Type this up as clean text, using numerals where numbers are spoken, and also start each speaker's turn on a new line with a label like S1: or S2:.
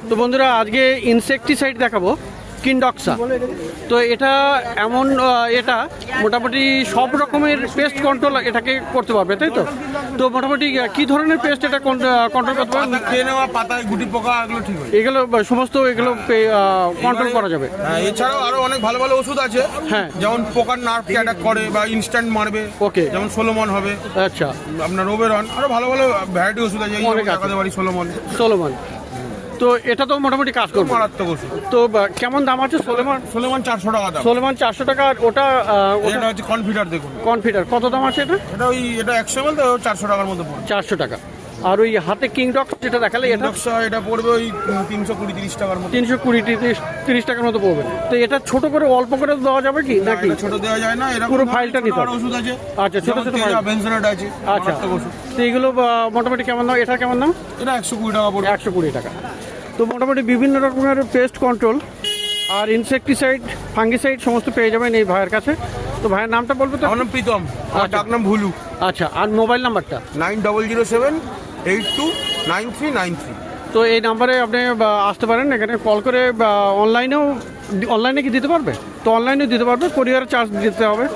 S1: তো বন্ধুরা আজকে ইনসেকটিসাইড দেখাবো কিনডক্সা। তো এটা এমন এটা মোটামুটি সব রকমের পেস্ট কন্ট্রোল এটাকে করতে পারবে, তাই তো? তো মোটামুটি কি ধরনের পেস্ট এটা কন্ট্রোল করতে পারবে?
S2: খেয়ে নেওয়া পাতায় গুটি পোকা এগুলো ঠিক হয়,
S1: এগুলো সমস্ত এগুলো কন্ট্রোল করা যাবে।
S2: এছাড়াও আরো অনেক ভালো ভালো ওষুধ আছে,
S1: হ্যাঁ,
S2: যেমন পোকার নার্ভকে অ্যাটাক করে বা ইনস্ট্যান্ট মারবে।
S1: ওকে,
S2: যেমন সোলোমন হবে,
S1: আচ্ছা,
S2: আপনার রোবেরন, আরো ভালো ভালো ভ্যারাইটি ওষুধ আছে।
S1: অনেক আছে।
S2: দেখাতে পারি
S1: সোলোমন। তো এটা তো মোটামুটি কাজ করবে,
S2: মারাত্মক ওষুধ।
S1: তো কেমন দাম আছে সোলোমন?
S2: 400 টাকা দাম।
S1: সোলোমন 400 টাকা। আর ওটা
S2: এটা হচ্ছে কনফিডার, দেখুন
S1: কনফিডার কত দাম আছে?
S2: এটা 100 ml তো 400 টাকার মধ্যে পড়বে।
S1: 400 টাকা। আর ওই হাতে কিংডক্স যেটা দেখালে
S2: এটা পড়বে ওই 320-30 টাকার মধ্যে।
S1: 320-30 টাকার মতো পড়বে। তো এটা ছোট করে অল্প করে দেওয়া যাবে কি নাকি?
S2: ছোট দেওয়া যায় না, এরকম
S1: পুরো ফাইলটা নিতে হবে।
S2: ওষুধ আছে,
S1: আচ্ছা, ছোট ছোট ফাইল,
S2: বেনজোনেট আছে।
S1: আচ্ছা, তো এগুলো মোটামুটি কেমন দাম? এটা কেমন দাম?
S2: এটা 120 টাকা পড়বে।
S1: 120 টাকা। তো মোটামুটি বিভিন্ন রকমের পেস্ট কন্ট্রোল আর ইনসেকটিসাইড, ফাঙ্গিসাইড সমস্ত পেয়ে যাবেন এই ভাইয়ের কাছে। তো ভাইয়ের নামটা বলবো তো?
S2: আমার নাম প্রীতম, আমার ডাক নাম ভুলু।
S1: আচ্ছা, আর মোবাইল নাম্বারটা?
S2: 9007829393।
S1: তো এই নাম্বারে আপনি আসতে পারেন, এখানে কল করে বা অনলাইনে কি দিতে পারবে? তো অনলাইনেও দিতে পারবে, কোরিয়ার চার্জ দিতে হবে।